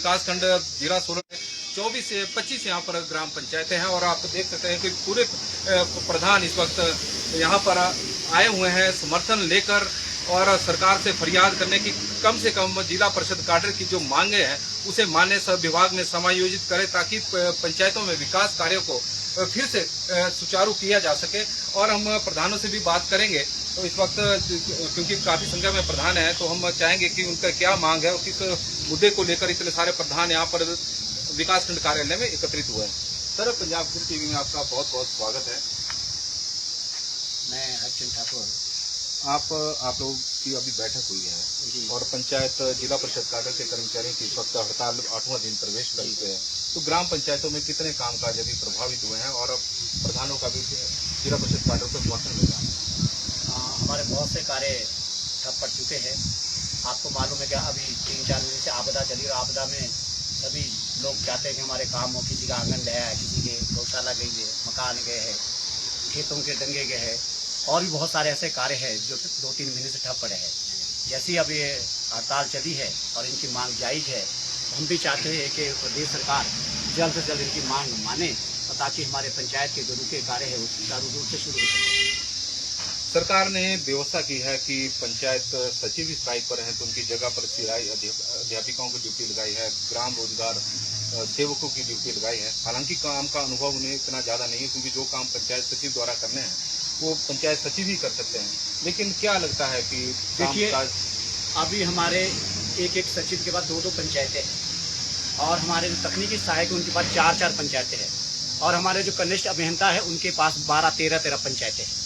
विकास खंड जिला सोलन में 24 से 25 यहाँ पर ग्राम पंचायतें हैं और आप देख सकते हैं कि पूरे प्रधान इस वक्त यहाँ पर आए हुए हैं समर्थन लेकर और सरकार से फरियाद करने की कम से कम जिला परिषद काडर की जो मांगे हैं उसे मान्य सब विभाग में समायोजित करें ताकि पंचायतों में विकास कार्यों को फिर से सुचारू किया जा सके। और हम प्रधानों से भी बात करेंगे तो इस वक्त क्योंकि काफी संख्या में प्रधान हैं तो हम चाहेंगे कि उनका क्या मांग है और किस मुद्दे को लेकर इतने सारे प्रधान यहाँ पर विकास खंड कार्यालय में एकत्रित हुए हैं। सर, पंजाब गुरु टीवी में आपका बहुत बहुत स्वागत है। मैं हरचंद ठाकुर। आप लोग की अभी बैठक हुई है और पंचायत जिला परिषद काडर के कर्मचारियों की इस वक्त हड़ताल 8वां दिन प्रवेश कर चुके हैं, तो ग्राम पंचायतों में कितने कामकाज अभी प्रभावित हुए हैं और प्रधानों का भी जिला परिषद काडर को समर्थन मिला? हमारे बहुत से कार्य ठप पड़ चुके हैं। आपको मालूम है कि अभी 3-4 महीने से आपदा चली और आपदा में सभी लोग चाहते हैं कि हमारे काम हो, किसी का आंगन गया है, किसी के गौशाला गई है, मकान गए हैं, खेतों के डंगे गए हैं और भी बहुत सारे ऐसे कार्य हैं जो 2-3 महीने से ठप पड़े हैं। जैसी अब ये हड़ताल चली है और इनकी मांग जायज़ है, तो हम भी चाहते हैं कि प्रदेश सरकार जल्द से जल्द इनकी मांग माने और ताकि हमारे पंचायत के जो रुके कार्य है वो सुचारू रूप से शुरू हो सके। सरकार ने व्यवस्था की है कि पंचायत सचिव भी स्ट्राइक पर हैं तो उनकी जगह पर सिलाई अध्यापिकाओं की ड्यूटी लगाई है, ग्राम रोजगार सेवकों की ड्यूटी लगाई है। हालांकि काम का अनुभव उन्हें इतना ज़्यादा नहीं है क्योंकि जो काम पंचायत सचिव द्वारा करने हैं वो पंचायत सचिव ही कर सकते हैं। लेकिन क्या लगता है कि देखिए, अभी हमारे एक सचिव के बाद 2-2 पंचायतें हैं और हमारे जो तकनीकी सहायक उनके पास 4-4 पंचायतें हैं और हमारे जो कनिष्ठ अभियंता है उनके पास 12-13 पंचायतें हैं।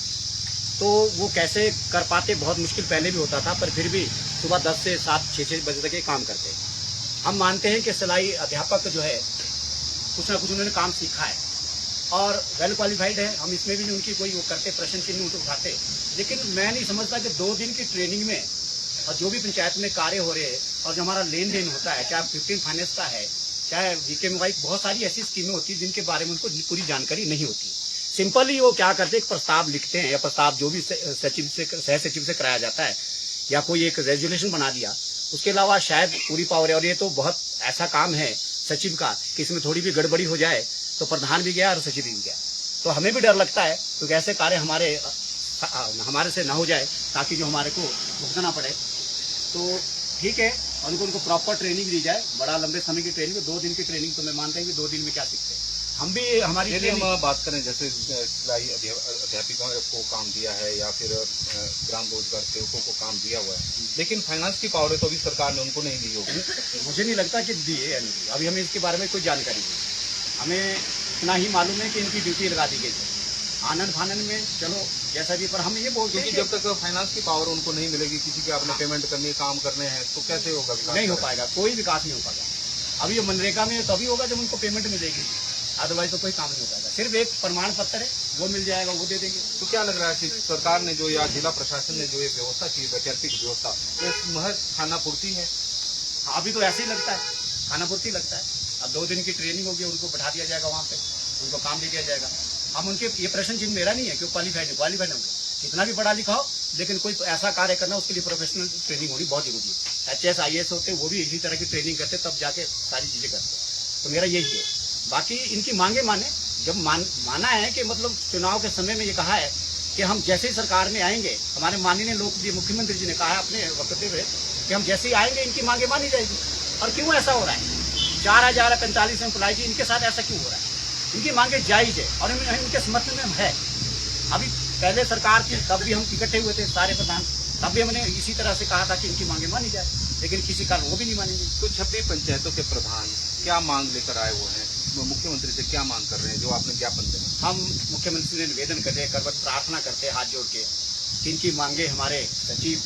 तो वो कैसे कर पाते, बहुत मुश्किल पहले भी होता था, पर फिर भी सुबह 10 से 7-6 बजे तक ये काम करते हैं। हम मानते हैं कि सिलाई अध्यापक जो है कुछ ना कुछ उन्होंने काम सीखा है और वेल क्वालिफाइड है, हम इसमें भी उनकी कोई वो करते प्रश्न चिन्ह उठाते। लेकिन मैं नहीं समझता कि 2 दिन की ट्रेनिंग में और जो भी पंचायत में कार्य हो रहे हैं और जो हमारा लेन देन होता है, चाहे 15 फाइनेंस का है, चाहे वीके, बहुत सारी ऐसी स्कीमें होती हैं जिनके बारे में उनको पूरी जानकारी नहीं होती। सिंपली वो क्या करते, एक प्रस्ताव लिखते हैं या प्रस्ताव जो भी सचिव से सह सचिव से कराया जाता है या कोई एक रेजोल्यूशन बना दिया, उसके अलावा शायद पूरी पावर है। और ये तो बहुत ऐसा काम है सचिव का कि इसमें थोड़ी भी गड़बड़ी हो जाए तो प्रधान भी गया और सचिव भी गया। तो हमें भी डर लगता है तो ऐसे कार्य हमारे से ना हो जाए ताकि जो हमारे को भुगतना पड़े। तो ठीक है, उनको प्रॉपर ट्रेनिंग दी जाए, बड़ा लंबे समय की ट्रेनिंग, 2 दिन की ट्रेनिंग तो मैं मानता हूँ कि 2 दिन में क्या सीखते हैं। हम भी हमारी हम बात करें जैसे सिलाई अध्यापिकाओं को काम दिया है या फिर ग्राम रोजगार सेवकों को काम दिया हुआ है, लेकिन फाइनेंस की पावर तो अभी सरकार ने उनको नहीं दी होगी। मुझे नहीं लगता कि दी है या नहीं दी, अभी हमें इसके बारे में कोई जानकारी नहीं। हमें इतना ही मालूम है कि इनकी ड्यूटी लगा दी गई है। आनंद फानंद में चलो जैसा भी, पर हम ये बोलते हैं कि जब तक फाइनेंस की पावर उनको नहीं मिलेगी, किसी के आपने पेमेंट करनी, काम करने हैं, तो कैसे होगा विकास? नहीं हो पाएगा, कोई विकास नहीं हो पाएगा। अभी ये मनरेगा में तभी होगा जब उनको पेमेंट मिलेगी, अदरवाइज तो कोई काम नहीं हो पाएगा। सिर्फ एक प्रमाण पत्र है, वो मिल जाएगा, वो दे देंगे। तो क्या लग रहा है कि सरकार ने जो या जिला प्रशासन ने जो ये व्यवस्था की, वैकल्पिक व्यवस्था, ये महज खानापूर्ति है? अभी तो ऐसे ही लगता है, खानापूर्ति लगता है। अब 2 दिन की ट्रेनिंग होगी, उनको बैठा दिया जाएगा वहाँ पे, उनको काम दे दिया जाएगा। हम उनके ये प्रश्न चिन्ह मेरा नहीं है कि क्वालिफाइड होंगे, कितना भी पढ़ा लिखा हो, लेकिन कोई ऐसा कार्य करना उसके लिए प्रोफेशनल ट्रेनिंग होनी बहुत जरूरी है। HS IAS होते वो भी इसी तरह की ट्रेनिंग करते तब जाके सारी चीजें करते। तो मेरा यही है। बाकी इनकी मांगे माने, जब माना है कि मतलब चुनाव के समय में ये कहा है कि हम जैसे ही सरकार में आएंगे, हमारे माननीय मुख्यमंत्री जी ने कहा है अपने वक्तव्य में कि हम जैसे ही आएंगे इनकी मांगे मानी जाएगी। और क्यों ऐसा हो रहा है? 4045 एम्प्लॉय की इनके साथ ऐसा क्यों हो रहा है? इनकी मांगे जायज है और इनके समर्थन में हम है। अभी पहले सरकार थी तब भी हम इकट्ठे हुए थे सारे प्रधान, तब भी हमने इसी तरह से कहा था कि इनकी मांगे मानी जाए, लेकिन किसी कारण वो भी नहीं मानेंगे। तो 26 पंचायतों के प्रधान क्या मांग लेकर आए हुए हैं? मुख्यमंत्री से क्या मांग कर रहे हैं जो आपने ज्ञापन दिया? हम मुख्यमंत्री से निवेदन करते हैं, प्रार्थना करते हैं हाथ जोड़ के कि इनकी मांगे हमारे सचिव,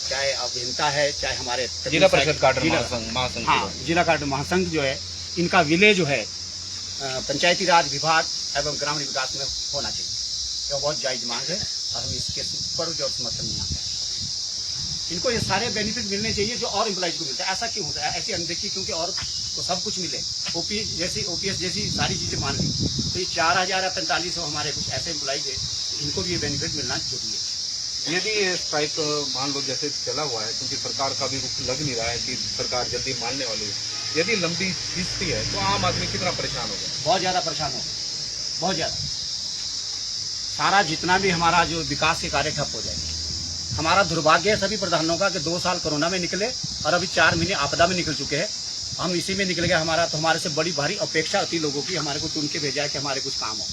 चाहे अभियंता है, चाहे हमारे जिला परिषद काडर महासंघ, हाँ, जिला काडर महासंघ जो है, इनका विलय जो है पंचायती राज विभाग एवं ग्रामीण विकास में होना चाहिए। तो बहुत जायज मांग है और हम इसके पर जो समर्थन नहीं आता है। इनको ये सारे बेनिफिट मिलने चाहिए जो और एम्प्लॉइज को मिलता है। ऐसा क्यों होता है? ऐसी अनदेखी क्योंकि और को सब कुछ मिले, OPS जैसी सारी चीजें मान ली, तो ये 4045 हमारे कुछ ऐसे एम्प्लॉइज है, इनको भी ये बेनिफिट मिलना जरूरी है। यदि ये स्ट्राइक मान लो जैसे चला हुआ है, क्योंकि सरकार का भी रुख लग नहीं रहा है कि सरकार जल्दी मानने वाली है, यदि लंबी खींचती है तो आम आदमी कितना परेशान होगा? बहुत ज़्यादा परेशान हो, बहुत ज़्यादा। सारा जितना भी हमारा जो विकास के कार्य ठप हो जाएंगे। हमारा दुर्भाग्य है सभी प्रधानों का कि 2 साल कोरोना में निकले और अभी 4 महीने आपदा में निकल चुके हैं। हम इसी में निकल गए। हमारा तो हमारे से बड़ी भारी अपेक्षा होती लोगों की, हमारे को चुन के भेजा है कि हमारे कुछ काम हो,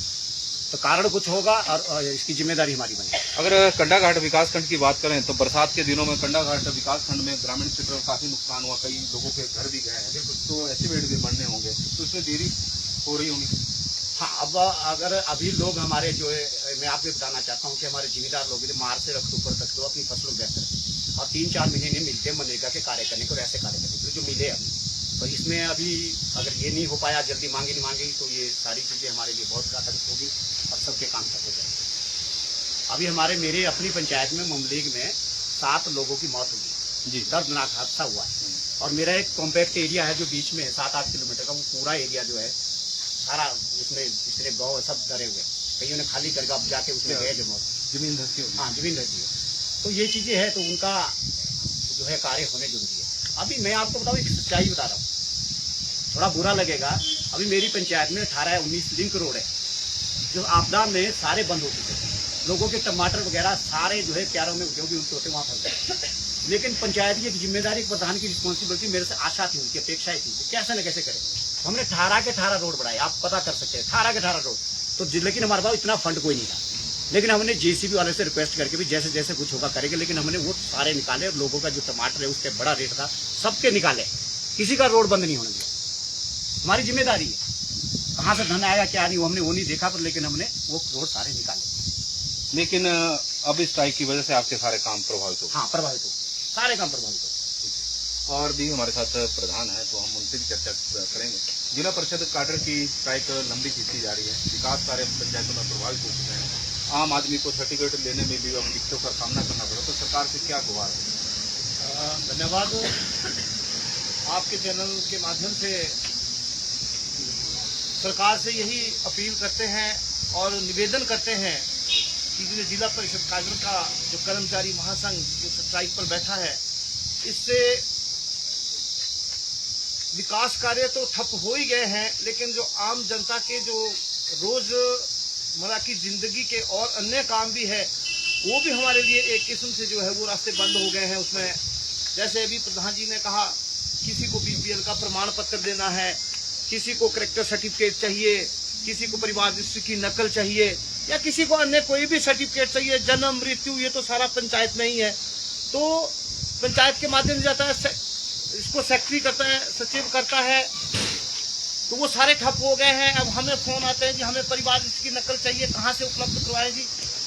तो कारण कुछ होगा और इसकी जिम्मेदारी हमारी बनेगी। अगर कंडाघाट विकास खंड की बात करें तो बरसात के दिनों में कंडाघाट विकास खंड में ग्रामीण क्षेत्र में काफी नुकसान हुआ, कई लोगों के घर भी गए हैं, तो एस्टिमेट भी बढ़ने होंगे, तो इसमें देरी हो रही होगी। हाँ, अब अगर अभी लोग हमारे जो है, मैं आपको बताना चाहता हूँ कि हमारे जिम्मेदार लोग मार्च से अक्टूबर तक तो अपनी फसलों बेहतर और 3-4 महीने नहीं मिलते मनरेगा के कार्य करने को, ऐसे कार्य करने को जो मिले अभी। तो इसमें अभी अगर ये नहीं हो पाया, जल्दी मांगी नहीं मांगी, तो ये सारी चीज़ें हमारे लिए बहुत घातक होगी और सबके काम ठप हो जाएंगे। अभी हमारे मेरे अपनी पंचायत में मुमलीग में 7 लोगों की मौत हुई जी, दर्दनाक हादसा हुआ है। और मेरा एक कॉम्पैक्ट एरिया है जो बीच में है 7-8 किलोमीटर का, वो पूरा एरिया जो है सारा उसमें पिछले गाँव सब डरे हुए, कईयों ने खाली करके अब जाके उसमें गए जो मौत, जमीन धरती हो, हाँ जमीन धरती है। तो ये चीज़ें हैं, तो उनका जो है कार्य होने जरूरी है। अभी मैं आपको बताऊँ, एक सच्चाई बता रहा हूँ, थोड़ा बुरा लगेगा। अभी मेरी पंचायत में 18-19 लिंक रोड है जो आपदा में सारे बंद हो चुके थे। लोगों के टमाटर वगैरह सारे जो है क्यारों में जो भी उनके होते वहाँ फंस गए। लेकिन पंचायत की एक जिम्मेदारी, एक प्रधान की रिस्पॉन्सिबिलिटी मेरे से आशा थी, उनकी अपेक्षाएं थी, कैसे न कैसे करें। हमने 18 के 18 रोड बढ़ाए, आप पता कर सकते हैं 18 के 18 रोड तो, लेकिन हमारे पास इतना फंड कोई नहीं था। लेकिन हमने जेसीबी वाले से रिक्वेस्ट करके भी जैसे जैसे कुछ होगा करेंगे, लेकिन हमने वो सारे निकाले और लोगों का जो टमाटर है उसके बड़ा रेट था, सबके निकाले, किसी का रोड बंद नहीं होने दिया। हमारी जिम्मेदारी है, कहाँ से धन आएगा क्या नहीं हमने वो नहीं देखा, पर लेकिन हमने वो रोड सारे निकाले। लेकिन अब इस स्ट्राइक की वजह से आपके सारे काम प्रभावित हो? हाँ, प्रभावित हो, सारे काम प्रभावित हो। और भी हमारे साथ प्रधान है, तो हम उनसे भी चर्चा करेंगे। जिला परिषद काडर की स्ट्राइक लंबी खींची जा रही है, विकास कार्य पंचायतों में प्रभावित हो चुके हैं, आम आदमी को सर्टिफिकेट लेने में भी अब दिक्कतों का सामना करना पड़ा, तो सरकार से क्या गुहार है? धन्यवाद। आपके चैनल के माध्यम से सरकार से यही अपील करते हैं और निवेदन करते हैं कि जो जिला परिषद काडर का जो कर्मचारी महासंघ जो स्ट्राइक पर बैठा है, इससे विकास कार्य तो ठप हो ही गए हैं, लेकिन जो आम जनता के जो रोजमर्रा की जिंदगी के और अन्य काम भी है, वो भी हमारे लिए एक किस्म से जो है वो रास्ते बंद हो गए हैं। उसमें जैसे अभी प्रधान जी ने कहा, किसी को बीपीएल का प्रमाण पत्र देना है, किसी को करेक्टर सर्टिफिकेट चाहिए, किसी को परिवार रजिस्ट्री की नकल चाहिए, या किसी को अन्य कोई भी सर्टिफिकेट चाहिए, जन्म मृत्यु, ये तो सारा पंचायत में ही है। तो पंचायत के माध्यम से जाता है, इसको सेक्रेटरी करता है, सचिव करता है, तो वो सारे ठप हो गए हैं। अब हमें फोन आते हैं जी हमें परिवार की नकल चाहिए, कहाँ से उपलब्ध करवाएं जी,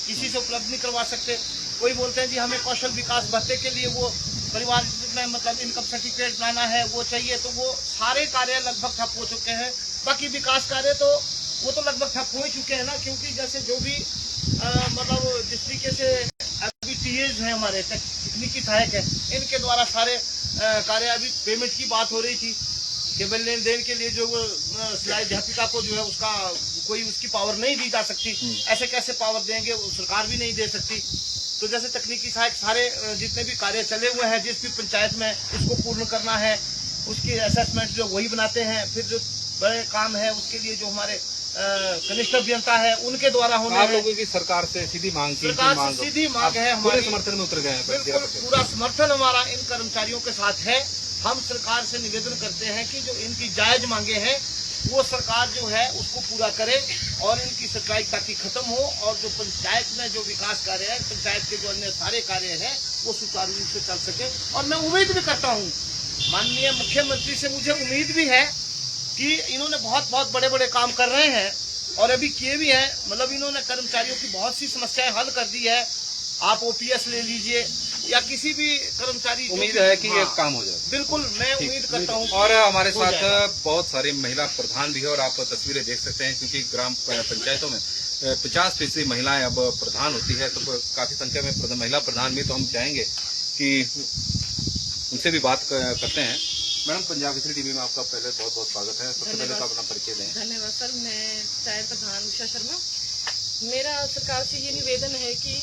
किसी से उपलब्ध नहीं करवा सकते। कोई बोलते हैं जी हमें कौशल विकास भत्ते के लिए वो परिवार में मतलब इनकम सर्टिफिकेट लाना है, वो चाहिए, तो वो सारे कार्य लगभग ठप हो चुके हैं। बाकी विकास कार्य तो वो तो लगभग ठप हो ही चुके हैं ना, क्योंकि जैसे जो भी मतलब जिस तरीके से अभी टीएज है हमारे तकनीकी सहायक है, इनके द्वारा सारे कार्य, अभी पेमेंट की बात हो रही थी, केवल लेन देन के लिए जो सिलाई अध्यापिका को जो है उसका कोई उसकी पावर नहीं दी जा सकती, ऐसे कैसे पावर देंगे, सरकार भी नहीं दे सकती। तो जैसे तकनीकी सहायक सारे जितने भी कार्य चले हुए हैं, जिस भी पंचायत में उसको पूर्ण करना है, उसकी असेसमेंट जो वही बनाते हैं, फिर जो बड़े काम है उसके लिए जो हमारे कनिष्ठ अभियंता है उनके द्वारा होने आप लोगों की सरकार से सीधी मांग की, सरकार से सीधी मांग है, हमारे समर्थन में उतर गए हैं। बिल्कुल पूरा समर्थन हमारा इन कर्मचारियों के साथ है। हम सरकार से निवेदन करते हैं कि जो इनकी जायज मांगे हैं वो सरकार जो है उसको पूरा करे और इनकी स्ट्राइक ताकि खत्म हो, और जो पंचायत में जो विकास कार्य है, पंचायत के जो अन्य सारे कार्य हैं वो सुचारू रूप से चल सके। और मैं उम्मीद भी करता हूँ, माननीय मुख्यमंत्री से मुझे उम्मीद भी है कि इन्होंने बहुत बड़े बड़े काम कर रहे हैं और अभी किए भी हैं। मतलब इन्होंने कर्मचारियों की बहुत सी समस्याएं हल कर दी है। आप ओपीएस ले लीजिए या किसी भी कर्मचारी, उम्मीद है कि ये काम हो जाए। बिल्कुल मैं उम्मीद करता हूँ। और हमारे साथ बहुत सारी महिला प्रधान भी है और आप तस्वीरें देख सकते हैं, क्योंकि ग्राम पंचायतों में 50% महिलाएं अब प्रधान होती है, तो काफी संख्या में महिला प्रधान भी, तो हम चाहेंगे कि उनसे भी बात करते हैं। मैडम, पंजाब केसरी टीवी में आपका पहले बहुत स्वागत है। सबसे पहले तो अपना परिचय दें। धन्यवाद सर, मैं पंचायत प्रधान उषा शर्मा। मेरा सरकार से ये निवेदन है कि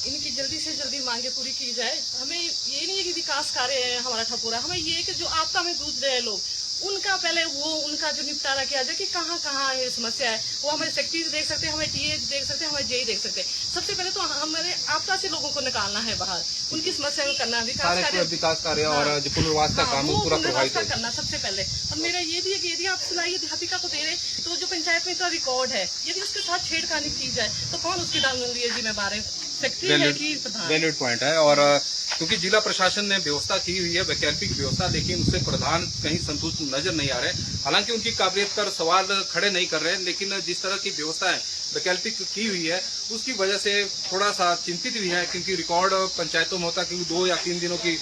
इनकी जल्दी से जल्दी मांगे पूरी की जाए। हमें ये नहीं है कि विकास कार्य है हमारा ठप हो रहा है, हमें ये है कि जो आपदा में जूझ रहे हैं लोग उनका पहले उनका जो निपटारा किया जाए कि कहाँ कहाँ ये समस्या है। वो हमारे सेक्रेटरीज देख सकते हैं, हमारे टीए देख सकते हैं, हमारे जेई देख सकते हैं। सबसे पहले तो हमारे आपदा से लोगों को निकालना है बाहर, उनकी समस्या को करना, विकास कार्य और जो पुनर्वास का काम है पूरा प्रभावित करना सबसे पहले। और मेरा ये भी है कि यदि आप सिलाई अध्यापिका को दे रहे तो जो पंचायत में इतना रिकॉर्ड है, यदि उसके साथ छेड़खानी की जाए तो कौन उसकी लिए जिम्मेदार है, सेक्रेटरी है कि प्रधान? वैलिड पॉइंट है। और क्योंकि जिला प्रशासन ने व्यवस्था की हुई है वैकल्पिक व्यवस्था, लेकिन उससे प्रधान कहीं संतुष्ट नजर नहीं आ रहे। हालांकि उनकी काबिलियत पर सवाल खड़े नहीं कर रहे, लेकिन जिस तरह की व्यवस्था है वैकल्पिक की हुई है उसकी वजह से थोड़ा सा चिंतित भी है, क्योंकि रिकॉर्ड पंचायतों में होता है क्योंकि 2 या 3 दिनों की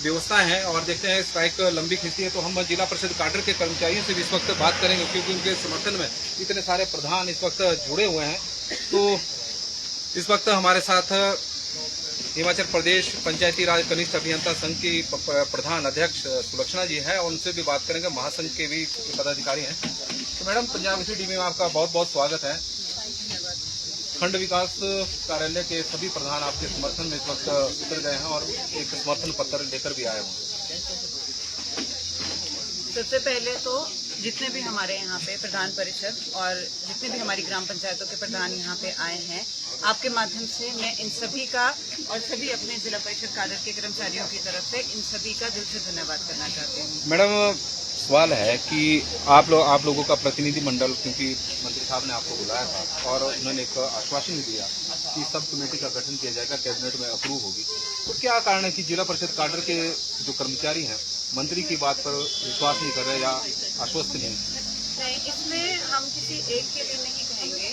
व्यवस्था है। और देखते हैं स्ट्राइक लंबी खिंचती है तो हम जिला परिषद काडर के कर्मचारियों से भी इस वक्त बात करेंगे, क्योंकि उनके समर्थन में इतने सारे प्रधान इस वक्त जुड़े हुए हैं। तो इस वक्त हमारे साथ हिमाचल प्रदेश पंचायती राज कनिष्ठ अभियंता संघ की प्रधान अध्यक्ष सुलक्षणा जी है, और उनसे भी बात करेंगे। महासंघ के भी पदाधिकारी हैं। तो मैडम, पंजाब यूनिवर्सिटी में आपका बहुत बहुत स्वागत है। खंड विकास कार्यालय के सभी प्रधान आपके समर्थन में इस वक्त उतर गए हैं और एक समर्थन पत्र लेकर भी आए हुए हैं। सबसे पहले तो जितने भी हमारे यहाँ पे प्रधान परिषद और जितने भी हमारी ग्राम पंचायतों के प्रधान यहाँ पे आए हैं, आपके माध्यम से मैं इन सभी का और सभी अपने जिला परिषद काडर के कर्मचारियों की तरफ से इन सभी का दिल से धन्यवाद करना चाहती हूँ। मैडम, सवाल है कि आप लोगों का प्रतिनिधि मंडल, क्योंकि मंत्री साहब ने आपको बुलाया था और उन्होंने एक आश्वासन भी दिया कि सब कमेटी का गठन किया जाएगा, कैबिनेट में अप्रूव होगी, तो क्या कारण है कि जिला परिषद काडर के जो कर्मचारी हैं मंत्री की बात पर विश्वास नहीं कर रहे या आश्वस्त नहीं? नहीं, इसमें हम किसी एक के लिए नहीं कहेंगे,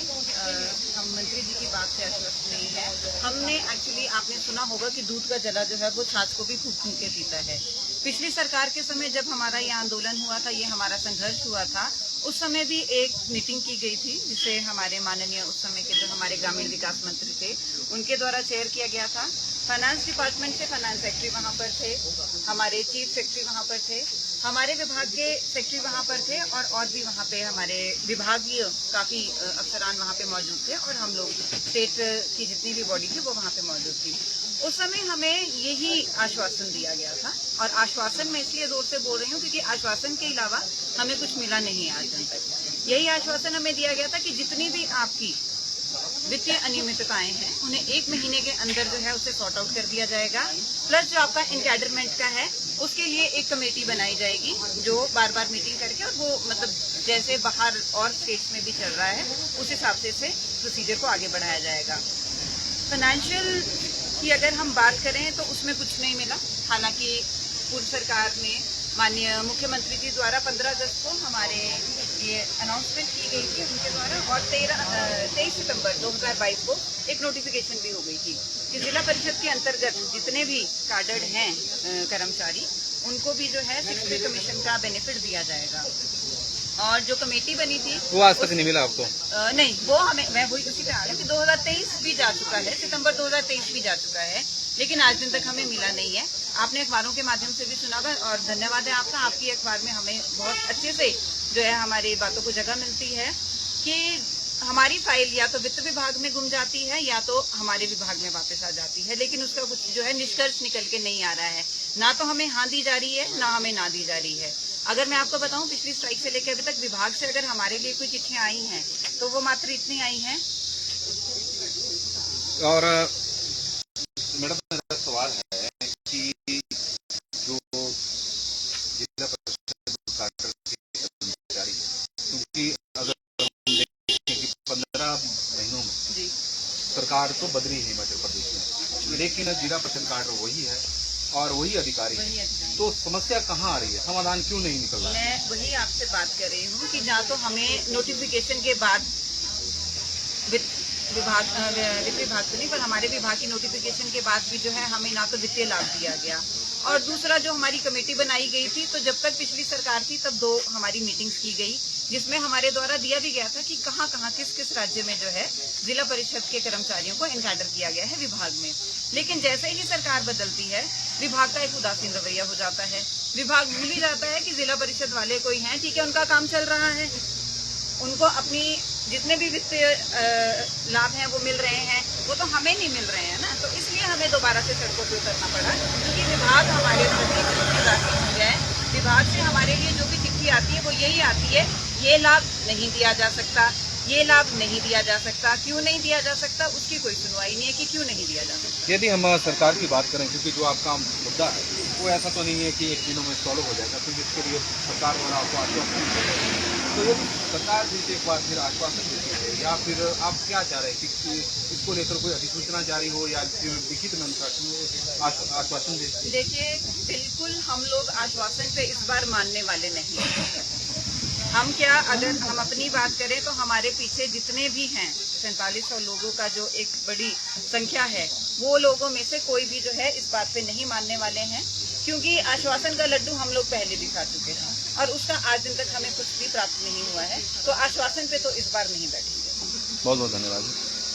हम मंत्री जी की बात से आश्वस्त नहीं है। हमने एक्चुअली, आपने सुना होगा कि दूध का जला जो है वो छाछ को भी फूंक फूंक के पीता है। पिछली सरकार के समय जब हमारा ये आंदोलन हुआ था, ये हमारा संघर्ष हुआ था, उस समय भी एक मीटिंग की गई थी जिसे हमारे माननीय उस समय के जो हमारे ग्रामीण विकास मंत्री थे उनके द्वारा चेयर किया गया था। फाइनेंस डिपार्टमेंट से फाइनेंस सेक्रेटरी वहाँ पर थे, हमारे चीफ सेक्रेटरी वहाँ पर थे, हमारे विभाग के सेक्रेटरी वहाँ पर थे और भी वहाँ पे हमारे विभागीय काफ़ी अफसरान वहाँ पे मौजूद थे और हम लोग स्टेट की जितनी भी बॉडी थी वो वहाँ पे मौजूद थी। उस समय हमें यही आश्वासन दिया गया था और आश्वासन मैं इसलिए जोर से बोल रही हूँ क्योंकि आश्वासन के अलावा हमें कुछ मिला नहीं आज तक। यही आश्वासन हमें दिया गया था कि जितनी भी आपकी वित्तीय अनियमितताएं हैं उन्हें 1 महीने के अंदर जो है उसे सॉर्ट आउट कर दिया जाएगा। प्लस जो आपका इनकैडरमेंट का है उसके लिए एक कमेटी बनाई जाएगी जो बार बार मीटिंग करके, और वो मतलब जैसे बाहर और स्टेट्स में भी चल रहा है उस हिसाब से इसे प्रोसीजर को आगे बढ़ाया जाएगा। फाइनेंशियल की अगर हम बात करें तो उसमें कुछ नहीं मिला। हालांकि पूर्व सरकार में माननीय मुख्यमंत्री जी द्वारा 15 अगस्त को हमारे ये अनाउंसमेंट की गई थी उनके द्वारा, और 23 सितंबर 2022 को एक नोटिफिकेशन भी हो गई थी कि जिला परिषद के अंतर्गत जितने भी काडर्ड हैं कर्मचारी उनको भी जो है 6th पे कमीशन का बेनिफिट दिया जाएगा। और जो कमेटी बनी थी वो आज तक नहीं मिला आपको? नहीं, वो हमें, मैं वही उसी पे आ रही हूँ कि 2023 भी जा चुका है, सितंबर 2023 भी जा चुका है, लेकिन आज दिन तक हमें मिला नहीं है। आपने अखबारों के माध्यम से भी सुना होगा और धन्यवाद है आपका, आपकी अखबार में हमें बहुत अच्छे से जो है हमारी बातों को जगह मिलती है कि हमारी फाइल या तो वित्त विभाग में गुम जाती है या तो हमारे विभाग में वापस आ जाती है, लेकिन उसका कुछ जो है निष्कर्ष निकल के नहीं आ रहा है। ना तो हमें हाँ दी जा रही है ना हमें ना दी जा रही है। अगर मैं आपको बताऊं, पिछली स्ट्राइक से लेकर अभी तक विभाग से अगर हमारे लिए कोई चिट्ठियां आई हैं तो वो मात्र इतनी आई हैं। और मैडम, मेरा सवाल है कि जो जिला परिषद काडर के कर्मचारी हैं, क्योंकि अगर हम देखें कि 15 महीनों में जी सरकार तो बदली है हिमाचल प्रदेश में, लेकिन जिला परिषद काडर वही है और वही अधिकारी है, तो समस्या कहाँ आ रही है? समाधान क्यों नहीं निकल रहा है? मैं वही आपसे बात कर रही हूँ कि जहाँ तो हमें नोटिफिकेशन के बाद वित्त विभाग तो नहीं पर हमारे विभाग की नोटिफिकेशन के बाद भी जो है हमें ना तो वित्तीय लाभ दिया गया, और दूसरा जो हमारी कमेटी बनाई गई थी तो जब तक पिछली सरकार थी तब 2 हमारी मीटिंग्स की गई जिसमें हमारे द्वारा दिया भी गया था कि कहाँ कहाँ किस किस राज्य में जो है जिला परिषद के कर्मचारियों को इनकैडर किया गया है विभाग में। लेकिन जैसे ही सरकार बदलती है विभाग का एक उदासीन रवैया हो जाता है। विभाग भूल ही जाता है कि जिला परिषद वाले कोई हैं, ठीक है, उनका काम चल रहा है, उनको अपनी जितने भी वित्तीय लाभ हैं वो मिल रहे हैं, वो तो हमें नहीं मिल रहे हैं ना। तो इसलिए हमें दोबारा से सड़कों पर उतरना पड़ा, क्योंकि विभाग हमारे प्रति उदासीन हो जाए, विभाग से हमारे लिए जो भी चिट्ठी आती है वो यही आती है, ये लाभ नहीं दिया जा सकता, ये लाभ नहीं दिया जा सकता। क्यों नहीं दिया जा सकता, उसकी कोई सुनवाई नहीं है कि क्यों नहीं दिया जा सकता। यदि हम सरकार की बात करें, क्योंकि जो आपका मुद्दा है वो ऐसा तो नहीं है कि एक दिनों में सॉल्व हो जाएगा, क्योंकि इसके लिए सरकार द्वारा आपको आश्वासन दिया जाएगा। तो ये सरकार भी एक बार फिर आश्वासन देती है, या फिर आप क्या चाह रहे हैं कि इसको लेकर कोई अधिसूचना जारी हो या फिर लिखित में आश्वासन दे? देखिए, बिल्कुल हम लोग आश्वासन पे इस बार मानने वाले नहीं हैं। हम क्या, अगर हम अपनी बात करें तो हमारे पीछे जितने भी हैं 4700 लोगों का जो एक बड़ी संख्या है, वो लोगों में से कोई भी जो है इस बात पे नहीं मानने वाले हैं, क्योंकि आश्वासन का लड्डू हम लोग पहले भी खा चुके हैं और उसका आज दिन तक हमें कुछ भी प्राप्त नहीं हुआ है। तो आश्वासन पे तो इस बार नहीं बैठेंगे। बहुत बहुत धन्यवाद।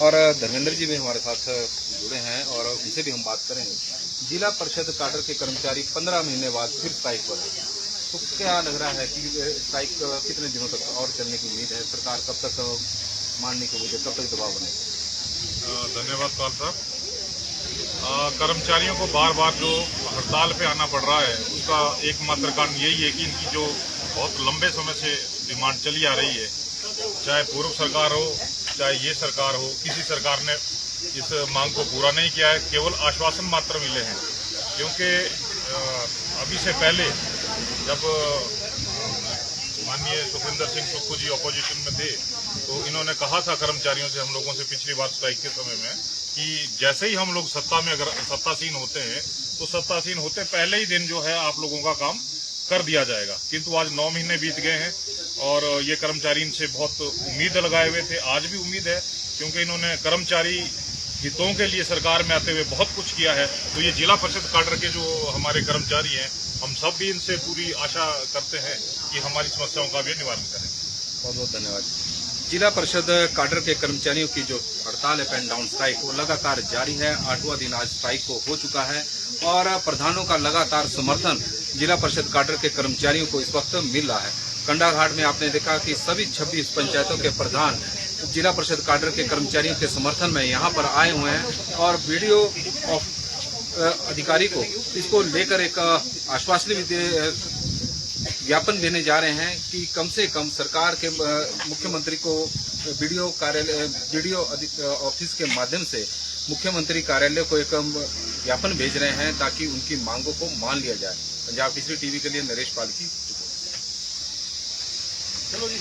और धर्मेंद्र जी भी हमारे साथ जुड़े हैं और उनसे भी हम बात करेंगे। जिला परिषद काडर के कर्मचारी 15 महीने बाद फिर स्ट्राइक पर है, तो क्या लग रहा है कि स्ट्राइक कितने दिनों तक और चलने की उम्मीद है? सरकार कब तक मानने की उम्मीद है, कब तक दबाव बनेगा? धन्यवाद पाल साहब। कर्मचारियों को बार बार जो हड़ताल पे आना पड़ रहा है, उसका एकमात्र कारण यही है कि इनकी जो बहुत लंबे समय से डिमांड चली आ रही है, चाहे पूर्व सरकार हो चाहे ये सरकार हो, किसी सरकार ने इस मांग को पूरा नहीं किया है, केवल आश्वासन मात्र मिले हैं। क्योंकि अभी से पहले जब माननीय सुखविंदर सिंह सुक्खू जी ऑपोजिशन में थे, तो इन्होंने कहा था कर्मचारियों से, हम लोगों से पिछली बार स्ट्राइक के समय में, कि जैसे ही हम लोग सत्ता में अगर सत्तासीन होते हैं तो सत्तासीन होते पहले ही दिन जो है आप लोगों का काम कर दिया जाएगा। किंतु आज 9 महीने बीत गए हैं और ये कर्मचारी इनसे बहुत उम्मीद लगाए हुए थे। आज भी उम्मीद है, क्योंकि इन्होंने कर्मचारी हितों के लिए सरकार में आते हुए बहुत कुछ किया है। तो ये जिला परिषद काडर के जो हमारे कर्मचारी हैं, हम सब भी इनसे पूरी आशा करते हैं कि हमारी समस्याओं का भी निवारण करें। बहुत बहुत धन्यवाद। जिला परिषद काडर के कर्मचारियों की जो हड़ताल है, पेन डाउन स्ट्राइक, वो लगातार जारी है। 8वां दिन आज स्ट्राइक को हो चुका है और प्रधानों का लगातार समर्थन जिला परिषद काडर के कर्मचारियों को इस वक्त मिल रहा है। कंडाघाट में आपने देखा कि सभी 26 पंचायतों के प्रधान जिला परिषद काडर के कर्मचारियों के समर्थन में यहाँ पर आए हुए हैं और वीडियो अधिकारी को इसको लेकर एक आश्वासन भी ज्ञापन देने जा रहे हैं कि कम से कम सरकार के मुख्यमंत्री को वीडियो ऑफिस के माध्यम से मुख्यमंत्री कार्यालय को एक ज्ञापन भेज रहे हैं ताकि उनकी मांगों को मान लिया जाए। पंजाब केसरी टीवी के लिए नरेश पाल की। चलो जी।